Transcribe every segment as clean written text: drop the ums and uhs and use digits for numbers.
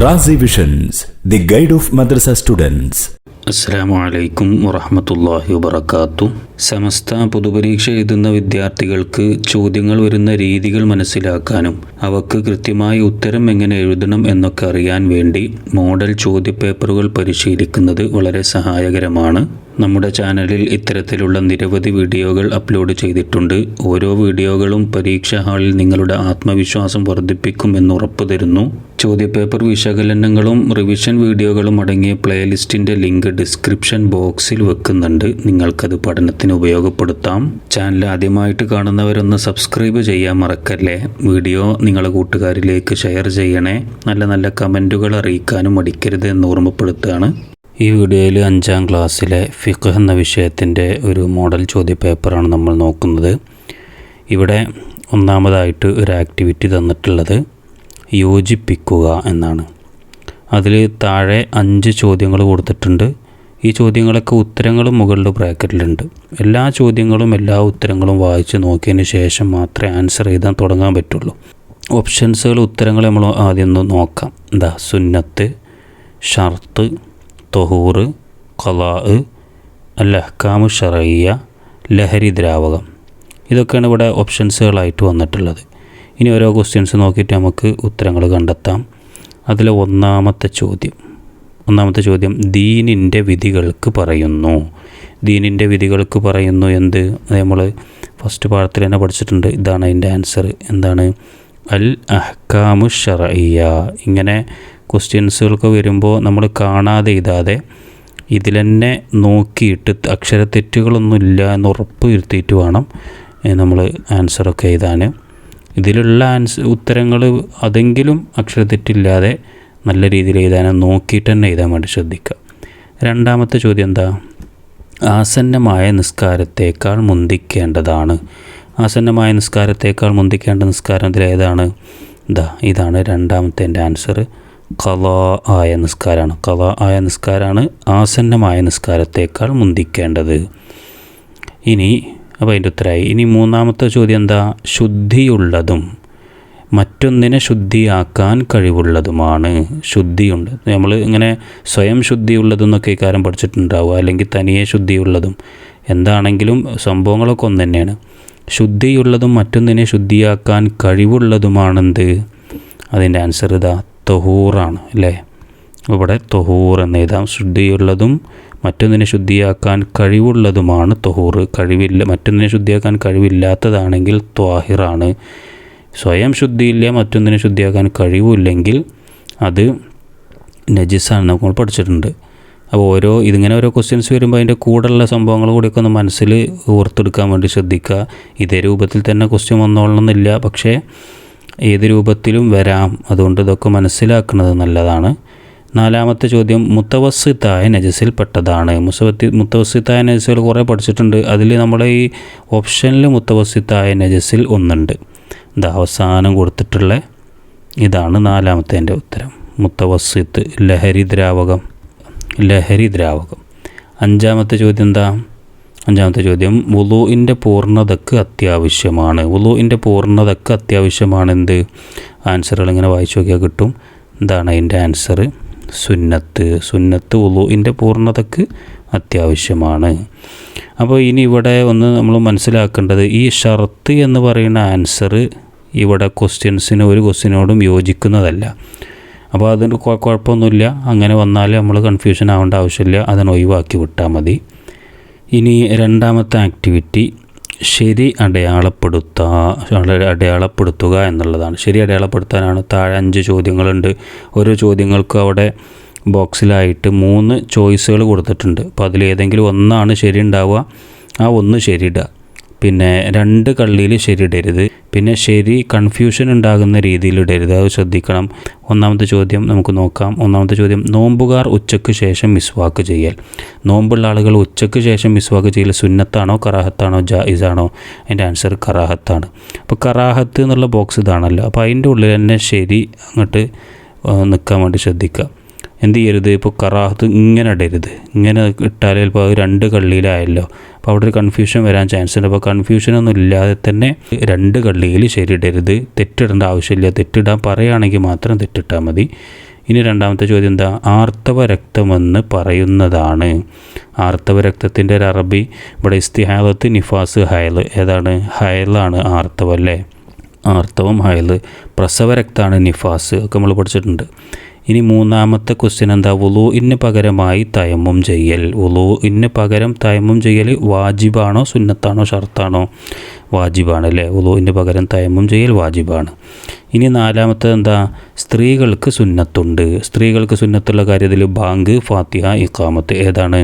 Razi visions, the guide of madrasa students. അസ്സലാമു അലൈക്കും വറഹ്മത്തുള്ളാഹി വബറകാതുഹു. സമസ്ത പൊതുപരീക്ഷ എഴുതുന്ന വിദ്യാർത്ഥികൾക്ക് ചോദ്യങ്ങൾ വരുന്ന രീതികൾ മനസ്സിലാക്കാനും അവക്ക് കൃത്യമായി ഉത്തരം എങ്ങനെ എഴുതണം എന്നൊക്കെ അറിയാൻ വേണ്ടി മോഡൽ ചോദ്യപേപ്പറുകൾ പരിശീലിക്കുന്നത് വളരെ സഹായകരമാണ്. നമ്മുടെ ചാനലിൽ ഇത്തരത്തിലുള്ള നിരവധി വീഡിയോകൾ അപ്ലോഡ് ചെയ്തിട്ടുണ്ട്. ഓരോ വീഡിയോകളും പരീക്ഷാ ഹാളിൽ നിങ്ങളുടെ ആത്മവിശ്വാസം വർദ്ധിപ്പിക്കും എന്ന് ഉറപ്പു തരുന്നു. ചോദ്യപേപ്പർ വിശകലനങ്ങളും റിവിഷൻ വീഡിയോകളും അടങ്ങിയ പ്ലേലിസ്റ്റിൻ്റെ ലിങ്ക് ഡിസ്ക്രിപ്ഷൻ ബോക്സിൽ വെക്കുന്നുണ്ട്. നിങ്ങൾക്കത് പഠനത്തിന് ഉപയോഗപ്പെടുത്താം. ചാനൽ ആദ്യമായിട്ട് കാണുന്നവരൊന്ന് സബ്സ്ക്രൈബ് ചെയ്യാൻ മറക്കല്ലേ. വീഡിയോ നിങ്ങളുടെ കൂട്ടുകാരിലേക്ക് ഷെയർ ചെയ്യണേ. നല്ല നല്ല കമൻറ്റുകൾ അറിയിക്കാനും മടിക്കരുത് എന്ന് ഓർമ്മപ്പെടുത്തുകയാണ്. ഈ വീഡിയോയിൽ 5ാം ക്ലാസ്സിലെ ഫിഖ് എന്ന വിഷയത്തിൻ്റെ ഒരു മോഡൽ ചോദ്യപേപ്പറാണ് നമ്മൾ നോക്കുന്നത്. ഇവിടെ ഒന്നാമതായിട്ട് ഒരു ആക്ടിവിറ്റി തന്നിട്ടുള്ളത് യോജിപ്പിക്കുക എന്നാണ്. അതിൽ താഴെ 5 ചോദ്യങ്ങൾ കൊടുത്തിട്ടുണ്ട്. ഈ ചോദ്യങ്ങളൊക്കെ ഉത്തരങ്ങളും മുകളിൽ ബ്രാക്കറ്റിലുണ്ട്. എല്ലാ ചോദ്യങ്ങളും എല്ലാ ഉത്തരങ്ങളും വായിച്ച് നോക്കിയതിന് ശേഷം മാത്രമേ ആൻസർ എഴുതാൻ തുടങ്ങാൻ പറ്റുള്ളൂ. ഓപ്ഷൻസുകൾ ഉത്തരങ്ങൾ നമ്മൾ ആദ്യം ഒന്ന് നോക്കാം. സുന്നത്ത്, ഷർത്ത്, തൊഹൂർ, ഖലാ, അൽ-അഹ്കാമു ശർഇയ്യ, ലഹരി ദ്രാവകം. ഇതൊക്കെയാണ് ഇവിടെ ഓപ്ഷൻസുകളായിട്ട് വന്നിട്ടുള്ളത്. ഇനി ഓരോ ക്വസ്റ്റ്യൻസ് നോക്കിയിട്ട് നമുക്ക് ഉത്തരങ്ങൾ കണ്ടെത്താം. അതിലെ ഒന്നാമത്തെ ചോദ്യം ദീനിൻ്റെ വിധികൾക്ക് പറയുന്നു. ദീനിൻ്റെ വിധികൾക്ക് പറയുന്നു എന്ത്? നമ്മൾ ഫസ്റ്റ് പാഠത്തിൽ തന്നെ പഠിച്ചിട്ടുണ്ട്. ഇതാണ് അതിൻ്റെ ആൻസർ. എന്താണ്? അൽ അഹ്കാമു ശർഇയ്യ. ഇങ്ങനെ ക്വസ്റ്റ്യൻസുകൾക്ക് വരുമ്പോൾ നമ്മൾ കാണാതെ എഴുതാതെ ഇതിൽ തന്നെ നോക്കിയിട്ട് അക്ഷരത്തെറ്റുകളൊന്നും ഇല്ല എന്ന് ഉറപ്പ് വരുത്തിയിട്ട് വേണം നമ്മൾ ആൻസറൊക്കെ എഴുതാൻ. ഇതിലുള്ള ഉത്തരങ്ങൾ അതെങ്കിലും അക്ഷരത്തെറ്റില്ലാതെ നല്ല രീതിയിൽ എഴുതാനും നോക്കിയിട്ട് തന്നെ എഴുതാൻ വേണ്ടി ശ്രദ്ധിക്കുക. രണ്ടാമത്തെ ചോദ്യം എന്താ? ആസന്നമായ നിസ്കാരത്തേക്കാൾ മുന്തിക്കേണ്ടതാണ്. ആസന്നമായ നിസ്കാരത്തേക്കാൾ മുന്തിക്കേണ്ട നിസ്കാരം ഇതിലേതാണ്? ഇതാണ് രണ്ടാമത്തെ എൻ്റെ ആൻസർ. ഖലാ ആയ നിസ്കാരമാണ്. ഖലാ ആയ നിസ്കാരമാണ് ആസന്നമായ നിസ്കാരത്തേക്കാൾ മുന്തിക്കേണ്ടത്. ഇനി അപ്പോൾ അതിൻ്റെ ഉത്തരമായി. ഇനി മൂന്നാമത്തെ ചോദ്യം എന്താ? ശുദ്ധിയുള്ളതും മറ്റൊന്നിനെ ശുദ്ധിയാക്കാൻ കഴിവുള്ളതുമാണ്. ശുദ്ധിയുണ്ട്. നമ്മൾ ഇങ്ങനെ സ്വയം ശുദ്ധിയുള്ളതെന്നൊക്കെ ഇക്കാര്യം പഠിച്ചിട്ടുണ്ടാവുക, അല്ലെങ്കിൽ തനിയെ ശുദ്ധിയുള്ളതും. എന്താണെങ്കിലും സംഭവങ്ങളൊക്കെ ഒന്ന് തന്നെയാണ്. ശുദ്ധിയുള്ളതും മറ്റൊന്നിനെ ശുദ്ധിയാക്കാൻ കഴിവുള്ളതുമാണെന്ത്? അതിൻ്റെ ആൻസർ തൊഹൂറാണ് അല്ലേ. ഇവിടെ തൊഹൂർ എന്ന് എഴുതാം. ശുദ്ധിയുള്ളതും മറ്റൊന്നിനെ ശുദ്ധിയാക്കാൻ കഴിവുള്ളതുമാണ് തൊഹൂർ. മറ്റൊന്നിനെ ശുദ്ധിയാക്കാൻ കഴിവില്ലാത്തതാണെങ്കിൽ ത്വാഹിറാണ്. സ്വയം ശുദ്ധിയില്ല, മറ്റൊന്നിനെ ശുദ്ധിയാക്കാൻ കഴിവില്ലെങ്കിൽ അത് നജിസാണ്. നമ്മൾ പഠിച്ചിട്ടുണ്ട്. അപ്പോൾ ഇതിങ്ങനെ ഓരോ ക്വസ്റ്റ്യൻസ് വരുമ്പോൾ അതിൻ്റെ കൂടെയുള്ള സംഭവങ്ങൾ കൂടിയൊക്കെ ഒന്ന് മനസ്സിൽ ഓർത്തെടുക്കാൻ വേണ്ടി ശ്രദ്ധിക്കുക. ഇതേ രൂപത്തിൽ തന്നെ ക്വസ്റ്റ്യൻ വന്നോളണമെന്നില്ല, പക്ഷേ ഏത് രൂപത്തിലും വരാം. അതുകൊണ്ട് ഇതൊക്കെ മനസ്സിലാക്കുന്നത് നല്ലതാണ്. നാലാമത്തെ ചോദ്യം മുത്തവസ്സിത്തായ നജസിൽ പെട്ടതാണ്. മുത്തവസ്സിത്തായ നജസുകൾ കുറേ പഠിച്ചിട്ടുണ്ട്. അതിൽ നമ്മുടെ ഈ ഓപ്ഷനിൽ മുത്തവസ്സിത്തായ നജസിൽ ഒന്നുണ്ട്. അവസാനം കൊടുത്തിട്ടുള്ള ഇതാണ് നാലാമത്തെ എൻ്റെ ഉത്തരം. മുത്തവസ്സിത്ത്, ലഹരി ദ്രാവകം. അഞ്ചാമത്തെ ചോദ്യം എന്താ? അഞ്ചാമത്തെ ചോദ്യം വുളൂഇൻ്റെ പൂർണ്ണതയ്ക്ക് അത്യാവശ്യമാണ്. വുളൂഇൻ്റെ പൂർണ്ണതയ്ക്ക് അത്യാവശ്യമാണെന്ത്? ആൻസറുകൾ ഇങ്ങനെ വായിച്ചു നോക്കിയാൽ കിട്ടും. എന്താണ് അതിൻ്റെ ആൻസർ? സുന്നത്ത് വുളൂഇൻ്റെ പൂർണ്ണതയ്ക്ക് അത്യാവശ്യമാണ്. അപ്പോൾ ഇനി ഇവിടെ ഒന്ന് നമ്മൾ മനസ്സിലാക്കേണ്ടത്, ഈ ഷർത്ത് എന്ന് പറയുന്ന ആൻസർ ഇവിടെ ഒരു ക്വസ്റ്റ്യനോടും യോജിക്കുന്നതല്ല. അപ്പോൾ അതിന് കുഴപ്പമൊന്നുമില്ല. അങ്ങനെ വന്നാൽ നമ്മൾ കൺഫ്യൂഷൻ ആവേണ്ട ആവശ്യമില്ല. അതിനെ ഒഴിവാക്കി വിട്ടാൽ മതി. ഇനി രണ്ടാമത്തെ ആക്ടിവിറ്റി ശരി അടയാളപ്പെടുത്തുക എന്നുള്ളതാണ്. ശരി അടയാളപ്പെടുത്താനാണ്. താഴെ 5 ചോദ്യങ്ങളുണ്ട്. ഓരോ ചോദ്യങ്ങൾക്കും അവിടെ ബോക്സിലായിട്ട് 3 ചോയ്സുകൾ കൊടുത്തിട്ടുണ്ട്. അപ്പോൾ അതിലേതെങ്കിലും ഒന്നാണ് ശരി ഉണ്ടാവുക. ആ ഒന്ന് ശരിയിടുക. പിന്നെ 2 കള്ളിയിൽ ശരിയിടരുത്. പിന്നെ ശരി കൺഫ്യൂഷൻ ഉണ്ടാകുന്ന രീതിയിൽ ഇടരുത്. അത് ശ്രദ്ധിക്കണം. ഒന്നാമത്തെ ചോദ്യം നമുക്ക് നോക്കാം. ഒന്നാമത്തെ ചോദ്യം നോമ്പുകാർ ഉച്ചയ്ക്ക് ശേഷം മിസ്വാക്ക് ചെയ്യൽ. നോമ്പുള്ള ആളുകൾ ഉച്ചയ്ക്ക് ശേഷം മിസ്വാക്ക് ചെയ്യൽ സുന്നത്താണോ കറാഹത്താണോ ജായിസാണോ? അതിൻ്റെ ആൻസർ കറാഹത്താണ്. അപ്പോൾ കറാഹത്ത് എന്നുള്ള ബോക്സ് ഇതാണല്ലോ. അപ്പോൾ അതിൻ്റെ ഉള്ളിൽ തന്നെ ശരി അങ്ങോട്ട് നിൽക്കാൻ വേണ്ടി ശ്രദ്ധിക്കുക. എന്ത് ചെയ്യരുത്? ഇപ്പോൾ കറാഹത്ത് ഇങ്ങനെ ഇടരുത്. ഇങ്ങനെ ഇട്ടാൽ ചിലപ്പോൾ അത് 2 കള്ളിയിലായല്ലോ. അപ്പോൾ അവിടെ ഒരു കൺഫ്യൂഷൻ വരാൻ ചാൻസ് ഉണ്ട്. അപ്പോൾ കൺഫ്യൂഷനൊന്നും ഇല്ലാതെ തന്നെ 2 കള്ളിയിൽ ശരിയിടരുത്. തെറ്റിടേണ്ട ആവശ്യമില്ല. തെറ്റിടാൻ പറയുകയാണെങ്കിൽ മാത്രം തെറ്റിട്ടാൽ മതി. ഇനി രണ്ടാമത്തെ ചോദ്യം എന്താ? ആർത്തവ രക്തമെന്ന് പറയുന്നതാണ്. ആർത്തവ രക്തത്തിൻ്റെ ഒരു അറബി ഇവിടെ ഇസ്തിഹാദത്ത്, നിഫാസ്, ഹയൽ. ഏതാണ്? ഹയലാണ് ആർത്തവം അല്ലേ? ആർത്തവം, ഹയൽ. പ്രസവ രക്തമാണ് നിഫാസ്. ഒക്കെ നമ്മൾ പഠിച്ചിട്ടുണ്ട്. ഇനി മൂന്നാമത്തെ ക്വസ്റ്റ്യൻ എന്താ? വുളൂഇന് പകരമായി തയമ്മും ചെയ്യൽ. വുളൂഇന് പകരം തയമ്മും ചെയ്യൽ വാജിബാണോ സുന്നത്താണോ ഷർത്താണോ? വാജിബാണ് അല്ലേ? വുളൂഇന് പകരം തയമ്മും ചെയ്യൽ വാജിബാണ്. ഇനി നാലാമത്തത് എന്താ? സ്ത്രീകൾക്ക് സുന്നത്തുണ്ട്. സ്ത്രീകൾക്ക് സുന്നത്തുള്ള കാര്യത്തിൽ ബാങ്ക്, ഫാത്തിഹ, ഇഖാമത്ത്. ഏതാണ്?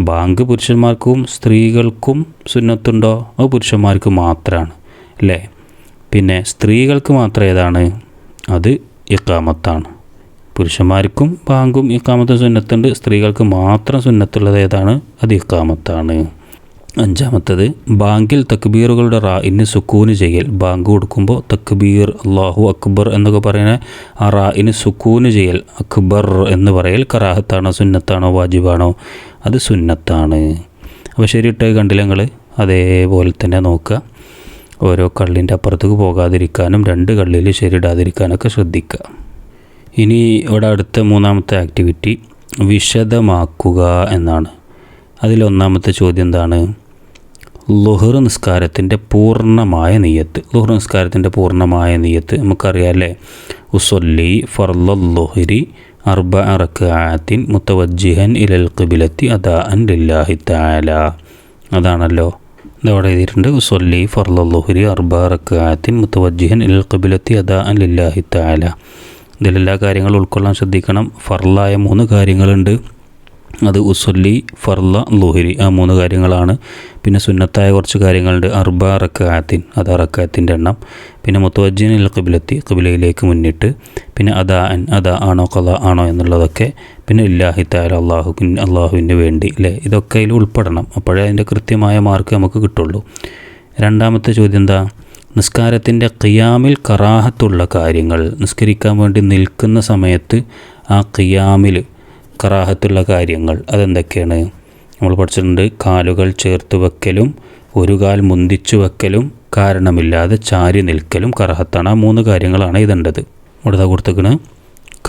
ബാങ്ക് പുരുഷന്മാർക്കും സ്ത്രീകൾക്കും സുന്നത്തുണ്ടോ? അത് പുരുഷന്മാർക്ക് മാത്രമാണ് അല്ലേ? പിന്നെ സ്ത്രീകൾക്ക് മാത്രം ഏതാണ്? അത് ഇഖാമത്താണ്. പുരുഷന്മാർക്കും ബാങ്കും ഇഖാമത്തും സുന്നത്തുണ്ട്. സ്ത്രീകൾക്ക് മാത്രം സുന്നത്തുള്ളത് ഏതാണ്? അത് ഇഖാമത്താണ്. അഞ്ചാമത്തത് ബാങ്കിൽ തക്ബീറുകളുടെ റാഇന് സുക്കൂന് ചെയ്യൽ. ബാങ്ക് കൊടുക്കുമ്പോൾ തക്ബീർ, അല്ലാഹു അക്ബർ എന്നൊക്കെ പറയുന്ന ആ റാഇന് സുക്കൂന് ചെയ്യൽ, അക്ബർ എന്ന് പറയൽ കറാഹത്താണോ സുന്നത്താണോ വാജിബാണോ? അത് സുന്നത്താണ്. അപ്പോൾ ശരിയിട്ടത് കണ്ടില്ല നിങ്ങൾ? അതേപോലെ തന്നെ നോക്കുക. ഓരോ കള്ളിൻ്റെ അപ്പുറത്തേക്ക് പോകാതിരിക്കാനും രണ്ട് കള്ളിൽ ശരിയിടാതിരിക്കാനൊക്കെ ശ്രദ്ധിക്കുക. ഇനി ഇവിടെ അടുത്ത മൂന്നാമത്തെ ആക്ടിവിറ്റി വിശദമാക്കുക എന്നാണ്. അതിലൊന്നാമത്തെ ചോദ്യം എന്താണ്? ളുഹർ നിസ്കാരത്തിൻ്റെ പൂർണ്ണമായ നിയ്യത്ത്. ളുഹർ നിസ്കാരത്തിൻ്റെ പൂർണ്ണമായ നിയ്യത്ത് നമുക്കറിയാം അല്ലേ? ഉസല്ലി ഫർളൽ ളുഹരി 4 റക്അഅത്തിൻ മുതവജ്ജിഹൻ ഇലൽ ഖിബ്ലത്തി അദാഅൻ ലില്ലാഹി തആല. അതാണല്ലോ ഇതവിടെ എഴുതിയിട്ടുണ്ട്. ഉസല്ലി ഫർളൽ ളുഹരി 4 റക്അഅത്തിൻ മുതവജ്ജിഹൻ ഇലൽ ഖിബ്ലത്തി അദാഅൻ ലില്ലാഹി തആല. ഇതിലെല്ലാ കാര്യങ്ങളും ഉൾക്കൊള്ളാൻ ശ്രദ്ധിക്കണം. ഫർളായ 3 കാര്യങ്ങളുണ്ട്. അത് ഉസല്ലി, ഫർള, ളുഹരി, ആ 3 കാര്യങ്ങളാണ്. പിന്നെ സുന്നത്തായ കുറച്ച് കാര്യങ്ങളുണ്ട്. 4 റക്അഅത്തിൻ, അത് റക്അത്തിൻ്റെ എണ്ണം. പിന്നെ മുതവജ്ജിഹൻ ഇലൽ ഖിബ്ലത്തി, ഖിബ്ലയിലേക്ക് മുന്നിട്ട്. പിന്നെ അദാഅൻ, അദാ ആണോ ഖളാ ആണോ എന്നുള്ളതൊക്കെ. പിന്നെ ഇല്ലാഹി തആല, അള്ളാഹുവിന് വേണ്ടി അല്ലേ? ഇതൊക്കെ അതിൽ ഉൾപ്പെടണം. അപ്പോഴേ അതിൻ്റെ കൃത്യമായ മാർക്ക് നമുക്ക് കിട്ടുള്ളൂ. രണ്ടാമത്തെ ചോദ്യം എന്താ? നിസ്കാരത്തിൻ്റെ ഖിയാമിൽ കറാഹത്തുള്ള കാര്യങ്ങൾ. നിസ്കരിക്കാൻ വേണ്ടി നിൽക്കുന്ന സമയത്ത് ആ ഖിയാമിൽ കറാഹത്തുള്ള കാര്യങ്ങൾ അതെന്തൊക്കെയാണ്? നമ്മൾ പഠിച്ചിട്ടുണ്ട്. കാലുകൾ ചേർത്ത് വെക്കലും, ഒരു കാൽ മുന്തിച്ചു വെക്കലും, കാരണമില്ലാതെ ചാരി നിൽക്കലും കറാഹത്താണ്. ആ 3 കാര്യങ്ങളാണ് ഇതേണ്ടത്. ഇവിടെ കൊടുത്തേക്കണ്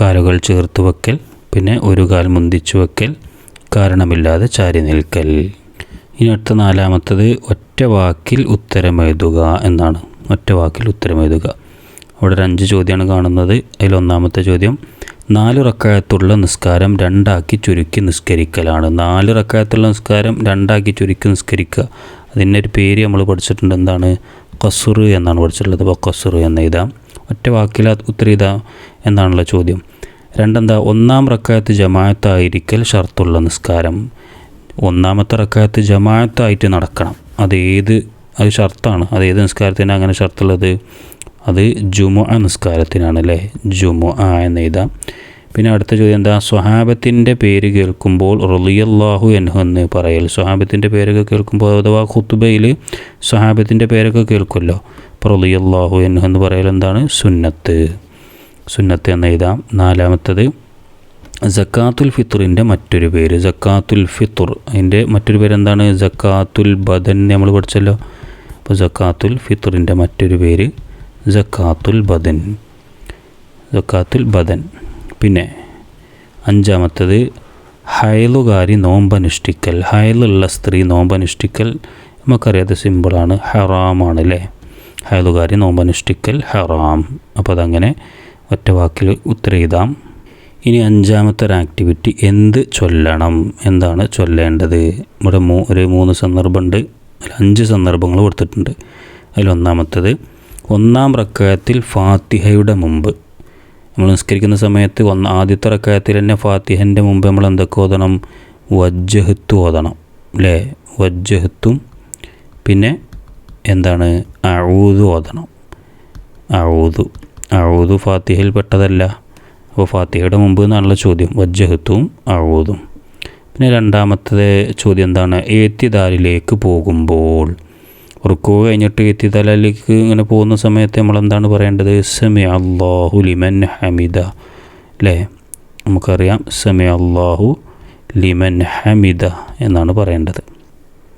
കാലുകൾ ചേർത്ത് വെക്കൽ, പിന്നെ ഒരു കാൽ മുന്തിച്ചു വെക്കൽ, കാരണമില്ലാതെ ചാരി നിൽക്കൽ. ഇനി അടുത്ത നാലാമത്തത് ഒറ്റ വാക്കിൽ ഉത്തരമെഴുതുക എന്നാണ്. ഒറ്റ വാക്കിൽ ഉത്തരമെഴുതുക. അവിടെ ഒരു 5 ചോദ്യമാണ് കാണുന്നത്. അതിലൊന്നാമത്തെ ചോദ്യം 4 റക്അത്തുള്ള നിസ്കാരം 2 ആക്കി ചുരുക്കി നിസ്കരിക്കലാണ്. 4 റക്അത്തുള്ള നിസ്കാരം 2 ആക്കി ചുരുക്കി നിസ്കരിക്കുക. അതിൻ്റെ ഒരു പേര് നമ്മൾ പഠിച്ചിട്ടുണ്ട്. എന്താണ്? ഖസ്ർ എന്നാണ് പഠിച്ചിട്ടുള്ളത്. അപ്പോൾ ഖസ്ർ എന്ന് എഴുതാം. ഒറ്റ വാക്കിൽ ഉത്തരം എഴുതാം എന്നാണുള്ള ചോദ്യം. രണ്ടെന്താ? 1-ാം റക്അത്ത് ജമാഅത്തായിരിക്കൽ ഷർത്തുള്ള നിസ്കാരം. 1-ാമത്തെ റക്അത്ത് ജമാഅത്തായിട്ട് നടക്കണം. അത് ഷർത്താണ്. അത് ഏത് നിസ്കാരത്തിനാണ് അങ്ങനെ ഷർത്തുള്ളത്? അത് ജുമുഅ നിസ്കാരത്തിനാണ് അല്ലേ? ജുമുഅ എന്ന് എഴുതാം. പിന്നെ അടുത്ത ചോദ്യം എന്താ? സ്വഹാബത്തിൻ്റെ പേര് കേൾക്കുമ്പോൾ റളിയല്ലാഹു അൻഹു എന്ന് പറയൽ. സ്വഹാബത്തിൻ്റെ പേരൊക്കെ കേൾക്കുമ്പോൾ അഥവാ ഖുത്ബയിൽ സ്വഹാബത്തിൻ്റെ പേരൊക്കെ കേൾക്കുമല്ലോ. അപ്പോൾ റളിയല്ലാഹു അൻഹു എന്ന് പറയൽ എന്താണ്? സുന്നത്ത് എന്ന് എഴുതാം. നാലാമത്തത് സക്കാത്തുൽ ഫിത്റിൻ്റെ മറ്റൊരു പേര്. സക്കാത്തുൽ ഫിത്ർ അതിൻ്റെ മറ്റൊരു പേര് എന്താണ്? സക്കാത്തുൽ ബദൻ നമ്മൾ പഠിച്ചല്ലോ. അപ്പോൾ സക്കാത്തുൽ ഫിത്റിൻ്റെ മറ്റൊരു പേര് സക്കാത്തുൽ ബദൻ. പിന്നെ 5-ാമത്തത് ഹയലുകാരി നോമ്പനുഷ്ഠിക്കൽ. ഹയലുള്ള സ്ത്രീ നോമ്പനുഷ്ഠിക്കൽ നമുക്കറിയാതെ സിമ്പിളാണ്, ഹറാമാണ് അല്ലേ? ഹയലുകാരി നോമ്പനുഷ്ഠിക്കൽ ഹറാം. അപ്പോൾ അതങ്ങനെ ഒറ്റ വാക്കിൽ ഉത്തരം എഴുതാം. ഇനി 5-ാമത്തെ ഒരു ആക്ടിവിറ്റി എന്ത് ചൊല്ലണം, എന്താണ് ചൊല്ലേണ്ടത്. ഇവിടെ ഒരു 3 സന്ദർഭമുണ്ട്. അതിൽ 5 സന്ദർഭങ്ങൾ കൊടുത്തിട്ടുണ്ട്. അതിലൊന്നാമത്തത് 1-ാം റക്അത്തിൽ ഫാത്തിഹയുടെ മുമ്പ് നമ്മൾ നിസ്കരിക്കുന്ന സമയത്ത് ആദ്യത്തെ റക്അത്തിൽ തന്നെ ഫാത്തിഹൻ്റെ മുമ്പ് നമ്മൾ എന്തൊക്കെ ഓതണം? വജ്ജഹത്ത് ഓതണം അല്ലേ? വജ്ജഹത്തും പിന്നെ എന്താണ്? അഊദു ഓതണം. അഊദു ഫാത്തിഹയിൽ പെട്ടതല്ല. അപ്പോൾ ഫാത്തിഹയുടെ മുമ്പ് എന്നുള്ള ചോദ്യം വജ്ജഹത്തും അഊദും. പിന്നെ 2-ാമത്തെ ചോദ്യം എന്താണ്? ഏത്തിദാലിലേക്ക് പോകുമ്പോൾ, റുക്കൂ കഴിഞ്ഞിട്ട് ഏത്തിദാലിലേക്ക് ഇങ്ങനെ പോകുന്ന സമയത്ത് നമ്മൾ എന്താണ് പറയേണ്ടത്? സമിഅ അല്ലാഹു ലിമൻ ഹമിദ അല്ലേ? നമുക്കറിയാം സമിഅ അല്ലാഹു ലിമൻ ഹമിദ എന്നാണ് പറയേണ്ടത്.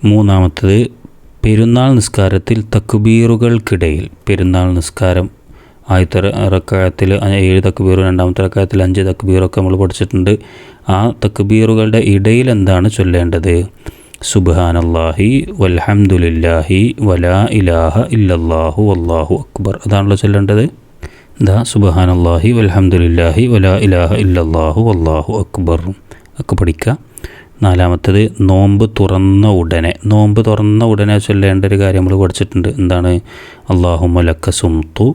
3-ാമത്തത് പെരുന്നാൾ നിസ്കാരത്തിൽ തക്ബീറുകൾക്കിടയിൽ, പെരുന്നാൾ നിസ്കാരം ആദ്യത്തെ റക്അത്തിൽ 7 തക്ബീറും രണ്ടാമത്തെ റക്അത്തിൽ 5 തക്ബീറൊക്കെ നമ്മൾ പഠിച്ചിട്ടുണ്ട്. ആ തക്ബീറുകളുടെ ഇടയിൽ എന്താണ് ചൊല്ലേണ്ടത്? സുബ്ഹാനല്ലാഹി വൽഹംദുലില്ലാഹി വലാ ഇലാഹ ഇല്ലല്ലാഹു വല്ലാഹു അക്ബർ. അതാണല്ലോ ചൊല്ലേണ്ടത്. സുബ്ഹാനല്ലാഹി വൽഹംദുലില്ലാഹി വലാ ഇലാഹ ഇല്ലല്ലാഹു വല്ലാഹു അക്ബർ ഒക്കെ പഠിക്കുക. നാലാമത്തത് നോമ്പ് തുറന്ന ഉടനെ ചൊല്ലേണ്ട ഒരു കാര്യം നമ്മൾ പഠിച്ചിട്ടുണ്ട്. എന്താണ്? അല്ലാഹുമ്മ ലക്ക സുംതു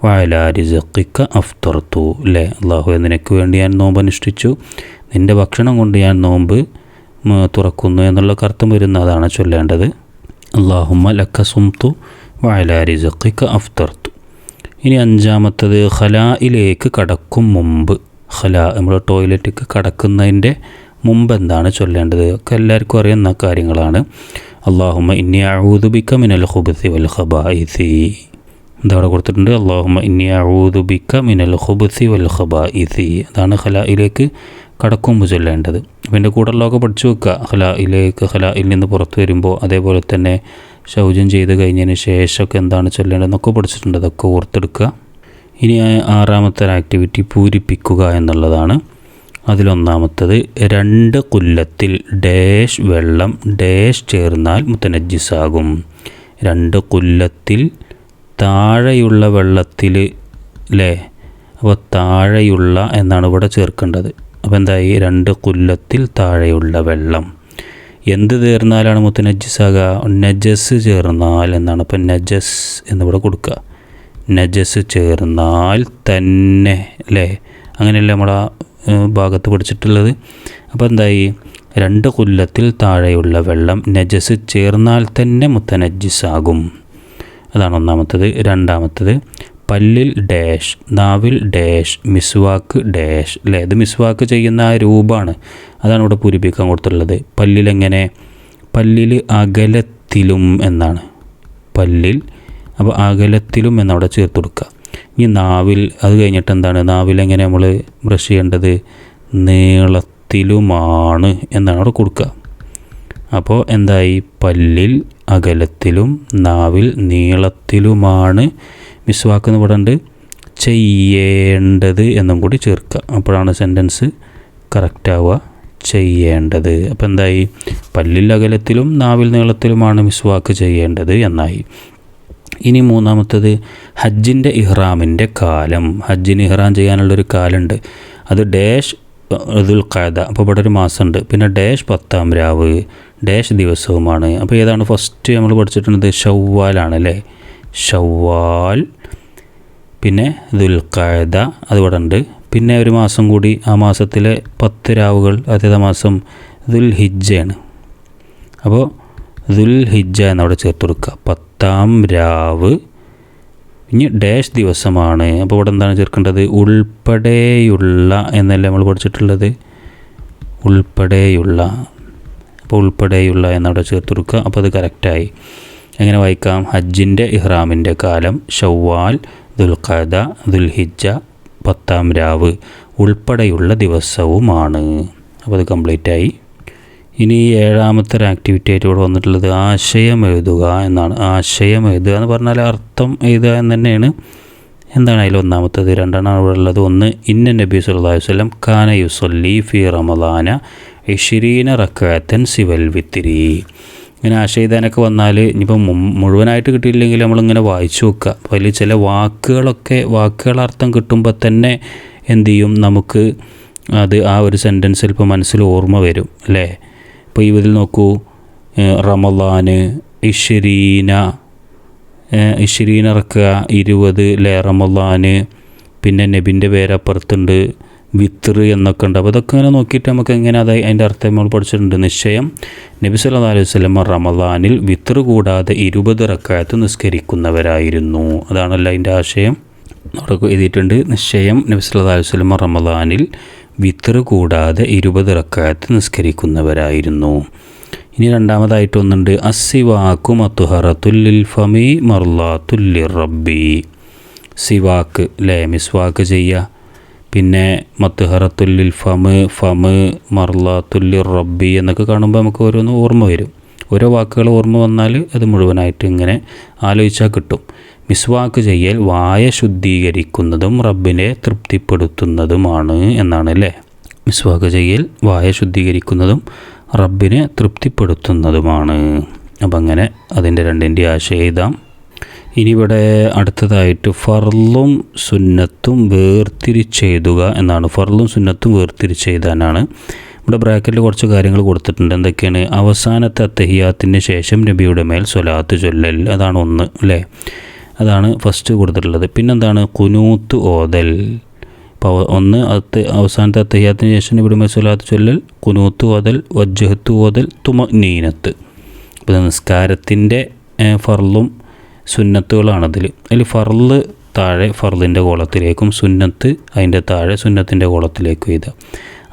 വഅലാ റിസ്ഖിക അഫ്തർതു. അല്ലേ? അല്ലാഹു നിനക്ക് വേണ്ടി ഞാൻ നോമ്പ് അനുഷ്ഠിച്ചു, നിൻ്റെ ഭക്ഷണം കൊണ്ട് ഞാൻ നോമ്പ് തുറക്കുന്നു എന്നുള്ള അർത്ഥം വരുന്ന അതാണ് ചൊല്ലേണ്ടത്. അല്ലാഹുമ്മ ലക്ക സുംതു വഅലാ റിസ്ഖിക അഫ്തർതു. ഇനി അഞ്ചാമത്തത് ഖലായിലേക്ക് കടക്കും മുമ്പ്, നമ്മൾ ടോയ്ലറ്റിലേക്ക് കടക്കുന്നതിൻ്റെ മുമ്പ് എന്താണ് ചൊല്ലേണ്ടത്? ഒക്കെ എല്ലാവർക്കും അറിയുന്ന കാര്യങ്ങളാണ്. അല്ലാഹുമ്മ ഇന്നി അഊദു ബിക മിനൽ ഖുബുസി വൽ ഖബായിസി. ഇതവിടെ കൊടുത്തിട്ടുണ്ട്. അല്ലാഹുമ്മ ഇന്നി അഊദു ബിക മിനൽ ഖുബുസി വൽ ഖബായിസി. അതാണ് ഖലായിലേക്ക് കടക്കുമ്പോൾ ചൊല്ലേണ്ടത്. അപ്പോൾ എൻ്റെ കൂടെയുള്ളതൊക്കെ പഠിച്ചു വെക്കുക. ഖലായിൽ നിന്ന് പുറത്ത് വരുമ്പോൾ, അതേപോലെ തന്നെ ശൗചം ചെയ്ത് കഴിഞ്ഞതിന് ശേഷമൊക്കെ എന്താണ് ചൊല്ലേണ്ടതെന്നൊക്കെ പഠിച്ചിട്ടുണ്ട്. അതൊക്കെ ഓർത്തെടുക്കുക. ഇനി ആറാമത്തെ ആക്ടിവിറ്റി പൂരിപ്പിക്കുക എന്നുള്ളതാണ്. അതിലൊന്നാമത്തത് 2 കുല്ലത്തിൽ ഡാഷ് വെള്ളം ഡാഷ് ചേർന്നാൽ മുത്തനജ്ജിസാകും. 2 കുല്ലത്തിൽ താഴെയുള്ള വെള്ളത്തിൽ, അല്ലേ? അപ്പോൾ താഴെയുള്ള എന്നാണ് ഇവിടെ ചേർക്കേണ്ടത്. അപ്പോൾ എന്തായി? 2 കുല്ലത്തിൽ താഴെയുള്ള വെള്ളം. എന്ത് ചേർന്നാലാണ് മുത്തനജ്ജിസാകുക? നജസ് ചേർന്നാൽ എന്നാണ്. അപ്പം നജസ് എന്നിവിടെ കൊടുക്കുക. നജസ് ചേർന്നാൽ തന്നെ, അല്ലേ? അങ്ങനെയല്ലേ നമ്മളാ ഭാഗത്ത് പഠിച്ചിട്ടുള്ളത്. അപ്പോൾ എന്തായി? 2 കുല്ലത്തിൽ താഴെയുള്ള വെള്ളം നജസ് ചേർന്നാൽ തന്നെ മുത്തനജ്ജിസാകും. അതാണ് ഒന്നാമത്തത്. രണ്ടാമത്തത് പല്ലിൽ ഡാഷ്, നാവിൽ ഡാഷ്, മിസ്വാക്ക് ഡാഷ്. അല്ലേ? ഇത് മിസ്വാക്ക് ചെയ്യുന്ന ആ രൂപമാണ്. അതാണ് ഇവിടെ പൂരിപ്പിക്കാൻ കൊടുത്തുള്ളത്. പല്ലിലെങ്ങനെ? പല്ലിൽ അകലത്തിലും എന്നാണ്. പല്ലിൽ, അപ്പോൾ അകലത്തിലും എന്നവിടെ ചേർത്ത് കൊടുക്കുക. ഇനി നാവിൽ, അത് കഴിഞ്ഞിട്ട് എന്താണ്? നാവിലെങ്ങനെ നമ്മൾ ബ്രഷ് ചെയ്യേണ്ടത്? നീളത്തിലുമാണ് എന്നാണ് അവിടെ കൊടുക്കുക. അപ്പോൾ എന്തായി? പല്ലിൽ അകലത്തിലും നാവിൽ നീളത്തിലുമാണ് മിസ്വാക്ക് എന്ന് ഇവിടെ ചെയ്യേണ്ടത് എന്നും കൂടി ചേർക്കുക. അപ്പോഴാണ് സെൻറ്റൻസ് കറക്റ്റ് ആവുക. ചെയ്യേണ്ടത്. അപ്പോൾ എന്തായി? പല്ലിൽ അകലത്തിലും നാവിൽ നീളത്തിലുമാണ് മിസ്വാക്ക് ചെയ്യേണ്ടത് എന്നായി. ഇനി മൂന്നാമത്തത് ഹജ്ജിൻ്റെ ഇഹ്റാമിൻ്റെ കാലം. ഹജ്ജിന് ഇഹ്റാം ചെയ്യാനുള്ളൊരു കാലമുണ്ട്. അത് ഡാഷ് ദുൽഖഅദ. അപ്പോൾ ഇവിടെ ഒരു മാസമുണ്ട്. പിന്നെ ഡാഷ് 10-ാം രാവ് ഡാഷ് ദിവസവുമാണ്. അപ്പോൾ ഏതാണ് ഫസ്റ്റ് നമ്മൾ പഠിച്ചിട്ടുള്ളത്? ഷവ്വാലാണ്, അല്ലേ? ഷവ്വാൽ. പിന്നെ ദുൽഖഅദ അതിവിടെ ഉണ്ട്. പിന്നെ ഒരു മാസം കൂടി, ആ മാസത്തിലെ 10 രാവുകൾ അതേ മാസം ദുൽഹിജ്ജയാണ്. അപ്പോൾ ദുൽഹിജ്ജ എന്നവിടെ ചേർത്ത് കൊടുക്കുക. 10-ാം രാവ്. ഇനി ഡാഷ് ദിവസമാണ്. അപ്പോൾ ഇവിടെ എന്താണ് ചേർക്കേണ്ടത്? ഉൾപ്പെടെയുള്ള എന്നല്ലേ നമ്മൾ പഠിച്ചിട്ടുള്ളത്? ഉൾപ്പെടെയുള്ള. അപ്പോൾ ഉൾപ്പെടെയുള്ള എന്നവിടെ ചേർത്ത് കൊടുക്കുക. അപ്പോൾ അത് കറക്റ്റായി. എങ്ങനെ വായിക്കാം? ഹജ്ജിൻ്റെ ഇഹ്റാമിൻ്റെ കാലം ഷവ്വാൽ, ദുൽഖഅദ, ദുൽഹിജ്ജ, 10-ാം രാവ് ഉൾപ്പെടെയുള്ള ദിവസവുമാണ്. അപ്പോൾ അത് കംപ്ലീറ്റായി. ഇനി ഏഴാമത്തെ ഒരു ആക്ടിവിറ്റി ആയിട്ട് ഇവിടെ വന്നിട്ടുള്ളത് ആശയം എഴുതുക എന്നാണ്. ആശയം എഴുതുക എന്ന് പറഞ്ഞാൽ അർത്ഥം എഴുതുക എന്ന് തന്നെയാണ്. എന്താണ് അതിൽ ഒന്നാമത്തത്? രണ്ടെണ്ണമാണ് ഇവിടെ ഉള്ളത്. ഒന്ന്, ഇന്ന നബി സല്ലല്ലാഹു അലൈഹി വസല്ലം കാന യുസല്ലി ഫി റമളാന 20 റക്അത്തൻ സിവൽ വിത്രി. ഇങ്ങനെ ആശയദാനൊക്കെ വന്നാൽ ഇനിയിപ്പോൾ മുഴുവനായിട്ട് കിട്ടിയില്ലെങ്കിൽ നമ്മളിങ്ങനെ വായിച്ചു നോക്കുക. അപ്പോൾ അതിൽ ചില വാക്കുകളർത്ഥം കിട്ടുമ്പോൾ തന്നെ എന്തു ചെയ്യും? നമുക്ക് അത് ആ ഒരു സെൻറ്റൻസ് ചിലപ്പോൾ മനസ്സിൽ ഓർമ്മ വരും, അല്ലേ? ഇപ്പോൾ ഇതിൽ നോക്കൂ, റമളാന് 20 റക്അ 20, അല്ലേ? റമളാന്. പിന്നെ നബിൻ്റെ പേരപ്പുറത്തുണ്ട്, വിത്ർ എന്നൊക്കെ ഉണ്ട്. അപ്പോൾ അതൊക്കെ ഇങ്ങനെ നോക്കിയിട്ട് നമുക്ക് എങ്ങനെ അതിൻ്റെ അർത്ഥം നമ്മൾ പഠിച്ചിട്ടുണ്ട്. നിശ്ചയം നബി സല്ലല്ലാഹു അലൈഹി വസല്ലം റമളാനിൽ വിത്ർ കൂടാതെ 20 റക്അത്ത് നിസ്കരിക്കുന്നവരായിരുന്നു. അതാണല്ലോ അതിൻ്റെ ആശയം. അവിടെ എഴുതിയിട്ടുണ്ട്, നിശ്ചയം നബി സല്ലല്ലാഹു അലൈഹി വസല്ലം റമളാനിൽ വിത്ർ കൂടാതെ 20 റക്അത്ത് നിസ്കരിക്കുന്നവരായിരുന്നു. ഇനി രണ്ടാമതായിട്ട് ഒന്നുണ്ട്, അസ്സിവാക്കു മത്ഹറത്തുൽ ലിൽ ഫമി മർളാത്തുൽ ലിറബ്ബി. സിവാക്ക്, അല്ലേ? മിസ്വാക്ക് ചെയ്യുക. പിന്നെ മത്ഹറത്തുൽ ലിൽ ഫമ് മർളാത്തുൽ ലിറബ്ബി എന്നൊക്കെ കാണുമ്പോൾ നമുക്ക് ഓരോന്ന് ഓർമ്മ വരും. ഓരോ വാക്കുകൾ ഓർമ്മ വന്നാൽ അത് മുഴുവനായിട്ട് ഇങ്ങനെ ആലോചിച്ചാൽ കിട്ടും. മിസ്വാക്ക് ചെയ്യൽ വായ ശുദ്ധീകരിക്കുന്നതും റബ്ബിനെ തൃപ്തിപ്പെടുത്തുന്നതുമാണ് എന്നാണ് അല്ലേ. മിസ്വാക്ക് ചെയ്യൽ വായ ശുദ്ധീകരിക്കുന്നതും റബ്ബിനെ തൃപ്തിപ്പെടുത്തുന്നതുമാണ്. അപ്പം അങ്ങനെ അതിൻ്റെ രണ്ടിൻ്റെ ആശയം എഴുതാം. ഇനി ഇവിടെ അടുത്തതായിട്ട് ഫർളും സുന്നത്തും വേർതിരിച്ചെഴുതുക എന്നാണ്. ഫർളും സുന്നത്തും വേർതിരിച്ചെഴുതാനാണ്. ഇവിടെ ബ്രാക്കറ്റിൽ കുറച്ച് കാര്യങ്ങൾ കൊടുത്തിട്ടുണ്ട്. എന്തൊക്കെയാണ്? അവസാനത്തെ അത്തഹിയാത്തിന് ശേഷം നബിയുടെ മേൽ സ്വലാത്ത് ചൊല്ലൽ, അതാണ് ഒന്ന് അല്ലേ, അതാണ് ഫസ്റ്റ് കൊടുത്തിട്ടുള്ളത്. പിന്നെന്താണ്? ഖുനൂത്ത് ഓതൽ. അപ്പോൾ ഒന്ന് അവസാനത്തെ അത്തഹിയാത്തിന് ശേഷം നബിയുടെ മേൽ സ്വലാത്ത് ചൊല്ലൽ, ഖുനൂത്ത് ഓതൽ, വജ്ജഹത്ത് ഓതൽ, തുമനീനത്ത്. അപ്പോൾ നിസ്കാരത്തിൻ്റെ ഫർളും സുന്നത്തുകളാണതിൽ. അതിൽ ഫർള് താഴെ ഫർളിൻ്റെ കോളത്തിലേക്കും സുന്നത്ത് അതിൻ്റെ താഴെ സുന്നത്തിൻ്റെ കോളത്തിലേക്കും എഴുതുക.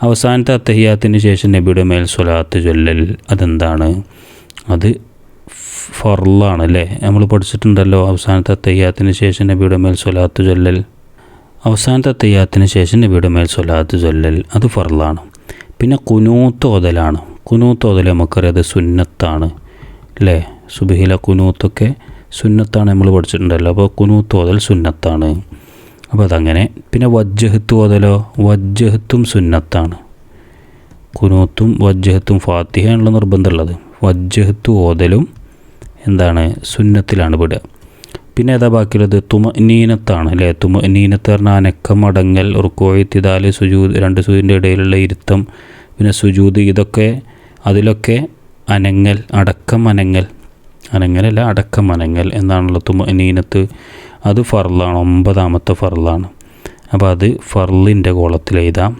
അവസാനത്തെ അത്തഹിയാത്തിന് ശേഷം നബിയുടെ മേൽ സ്വലാത്ത് ചൊല്ലൽ, അതെന്താണ്? അത് ഫർളാണ് അല്ലേ. നമ്മൾ പഠിച്ചിട്ടുണ്ടല്ലോ, അവസാനത്തെ അത്തഹിയാത്തിന് ശേഷം നബിയുടെ മേൽ സ്വലാത്ത് ചൊല്ലൽ, അവസാനത്തെ അത്തഹിയാത്തിന് ശേഷം നബിയുടെ മേൽ സ്വലാത്ത് ചൊല്ലൽ, അത് ഫർളാണ്. പിന്നെ ഖുനൂത്ത് ഓതലാണ്. ഖുനൂത്ത് ഓതൽ നമുക്കറിയാം അത് സുന്നത്താണ് അല്ലേ. സുബ്ഹിലെ ഖുനൂത്തൊക്കെ സുന്നത്താണ് നമ്മൾ പഠിച്ചിട്ടുണ്ടല്ലോ. അപ്പോൾ ഖുനൂത്ത് ഓതൽ സുന്നത്താണ്. അപ്പോൾ അതങ്ങനെ. പിന്നെ വജ്ജഹത്ത് ഓതലോ, വജ്ജഹത്തും സുന്നത്താണ്. ഖുനൂത്തും വജ്ജഹത്തും ഫാത്തിഹയാണല്ലോ നിർബന്ധമുള്ളത്. വജ്ജഹത്ത് ഓതലും എന്താണ്? സുന്നത്തിലാണ് വിടുക. പിന്നെ ഏതാ ബാക്കിയുള്ളത്? തുമനീനത്താണ് അല്ലേ. തുമനീനത്ത് പറഞ്ഞാൽ അനക്കം, അടങ്ങൽ, റുക്കോഇത്തിദാല്, സുജൂദ്, രണ്ട് സുജൂദിൻ്റെ ഇടയിലുള്ള ഇരുത്തം, പിന്നെ സുജൂദ്, ഇതൊക്കെ അതിലൊക്കെ അനങ്ങൽ, അടക്കം അനങ്ങൽ, അനങ്ങലല്ല അടക്കം അനങ്ങൽ എന്നാണല്ലോ തുമനീനത്ത്. അത് ഫർളാണ്, 9ാമത്തെ ഫർളാണ്. അപ്പോൾ അത് ഫർളിൻ്റെ കോളത്തിൽ എഴുതാം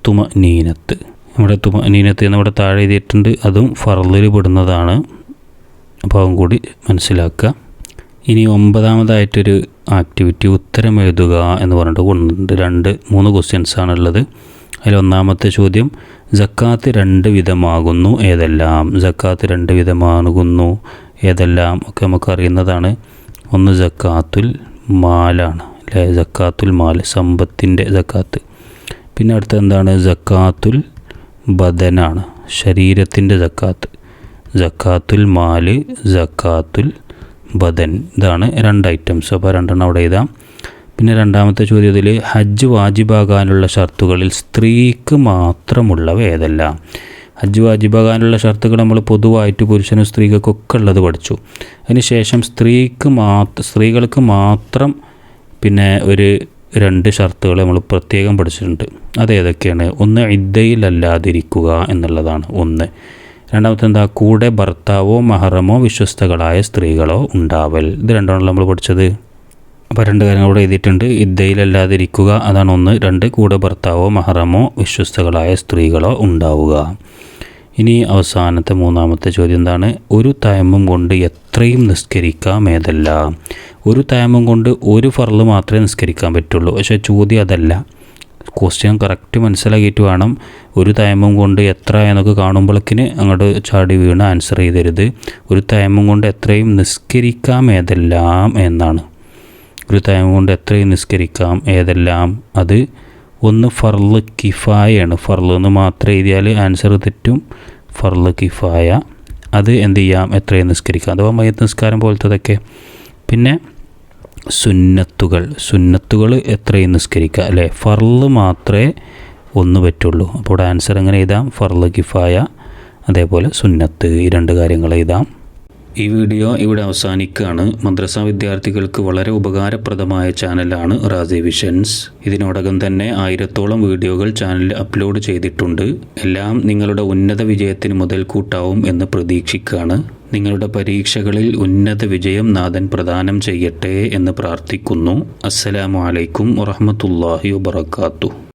തുമനീനത്ത്. ഇവിടെ തുമനീനത്ത് എന്നിവിടെ താഴെ എഴുതിയിട്ടുണ്ട്, അതും ഫർളിൽ പെടുന്നതാണ്. അപ്പോൾ അതും കൂടി മനസ്സിലാക്കുക. ഇനി 9ാമതായിട്ടൊരു ആക്ടിവിറ്റി ഉത്തരം എഴുതുക എന്ന് പറഞ്ഞിട്ട് കൊണ്ടുണ്ട്. 3 ക്വസ്റ്റ്യൻസാണുള്ളത്. അതിൽ 1ാമത്തെ ചോദ്യം, സക്കാത്ത് 2 വിധമാകുന്നു ഏതെല്ലാം? സക്കാത്ത് 2 വിധമാകുന്നു ഏതെല്ലാം ഒക്കെ നമുക്കറിയുന്നതാണ്. ഒന്ന് സക്കാത്തുൽ മാലാണ് അല്ലേ, സക്കാത്തുൽ മാൽ, സമ്പത്തിൻ്റെ സക്കാത്ത്. പിന്നെ അടുത്ത എന്താണ്? സക്കാത്തുൽ ബദനാണ്, ശരീരത്തിൻ്റെ സക്കാത്ത്. സക്കാത്തുൽ മാൽ, സക്കാത്തുൽ ബദൻ, ഇതാണ് 2 ഐറ്റംസ്. അപ്പോൾ 2 അവിടെ എഴുതാം. പിന്നെ 2ാമത്തെ ചോദ്യത്തിൽ ഹജ്ജ് വാജിബാകാനുള്ള ഷർത്തുകളിൽ സ്ത്രീക്ക് മാത്രമുള്ളവ ഏതെല്ലാം? ഹജ്ജ് വാജിബാകാനുള്ള ഷർത്തുകൾ നമ്മൾ പൊതുവായിട്ട് പുരുഷനും സ്ത്രീകൾക്കൊക്കെ ഉള്ളത് പഠിച്ചു. അതിനുശേഷം സ്ത്രീകൾക്ക് മാത്രം പിന്നെ ഒരു 2 ഷർത്തുകൾ നമ്മൾ പ്രത്യേകം പഠിച്ചിട്ടുണ്ട്. അതേതൊക്കെയാണ്? ഒന്ന് ഇദ്ദയിലല്ലാതിരിക്കുക എന്നുള്ളതാണ് ഒന്ന്. 2ാമത്തെ എന്താ? കൂടെ ഭർത്താവോ മഹറമോ വിശ്വസ്തകളായ സ്ത്രീകളോ ഉണ്ടാവൽ. ഇത് 2ആണല്ലോ നമ്മൾ പഠിച്ചത്. അപ്പോൾ 2 കാര്യങ്ങൾ ഇവിടെ എഴുതിയിട്ടുണ്ട്. ഇദ്ദയിലല്ലാതിരിക്കുക അതാണ് ഒന്ന്. 2 കൂടെ ഭർത്താവോ മഹറമോ വിശ്വസ്തകളായ സ്ത്രീകളോ ഉണ്ടാവുക. ഇനി അവസാനത്തെ 3ാമത്തെ ചോദ്യം എന്താണ്? ഒരു തയമ്മം കൊണ്ട് എത്രയും നിസ്കരിക്കാം ഏതെല്ലാം? ഒരു തയമ്മം കൊണ്ട് ഒരു ഫർള് മാത്രമേ നിസ്കരിക്കാൻ പറ്റുള്ളൂ. പക്ഷേ ചോദ്യം അതല്ല. ക്വസ്റ്റ്യൻ കറക്റ്റ് മനസ്സിലാക്കിയിട്ട് വേണം. ഒരു തയമ്മം കൊണ്ട് എത്ര എന്നൊക്കെ കാണുമ്പോഴേക്കിന് അങ്ങോട്ട് ചാടി വീണ് ആൻസർ ചെയ്തരുത്. ഒരു തയമ്മം കൊണ്ട് എത്രയും നിസ്കരിക്കാം ഏതെല്ലാം എന്നാണ്. ഒരു തയമ്മം കൊണ്ട് എത്രയും നിസ്കരിക്കാം ഏതെല്ലാം? അത് ഒന്ന് ഫർള് കിഫായാണ്. ഫർള് എന്ന് മാത്രം എഴുതിയാൽ ആൻസർ തെറ്റും. ഫർള് കിഫായ അത് എന്ത് ചെയ്യാം? എത്രയും നിസ്കരിക്കാം, അഥവാ മയ്യത്ത് നിസ്കാരം പോലത്തതൊക്കെ. പിന്നെ സുന്നത്തുകൾ എത്രയും നിസ്കരിക്കുക അല്ലേ. ഫർള് മാത്രമേ ഒന്ന് പറ്റുള്ളൂ. അപ്പോൾ ഇവിടെ ആൻസർ എങ്ങനെ എഴുതാം? ഫർള് കിഫായ, അതേപോലെ സുന്നത്ത്, ഈ 2 കാര്യങ്ങൾ എഴുതാം. ഈ വീഡിയോ ഇവിടെ അവസാനിക്കുകയാണ്. മദ്രസ വിദ്യാർത്ഥികൾക്ക് വളരെ ഉപകാരപ്രദമായ ചാനലാണ് റാസി വിഷൻസ്. ഇതിനോടകം തന്നെ 1000ഓളം വീഡിയോകൾ ചാനലിൽ അപ്ലോഡ് ചെയ്തിട്ടുണ്ട്. എല്ലാം നിങ്ങളുടെ ഉന്നത വിജയത്തിന് മുതൽക്കൂട്ടാവും എന്ന് പ്രതീക്ഷിക്കുകയാണ്. നിങ്ങളുടെ പരീക്ഷകളിൽ ഉന്നത വിജയം നാഥൻ പ്രദാനം ചെയ്യട്ടെ എന്ന് പ്രാർത്ഥിക്കുന്നു. അസ്സലാമു അലൈക്കും വറഹ്മത്തുള്ളാഹി വബറകാതുഹു.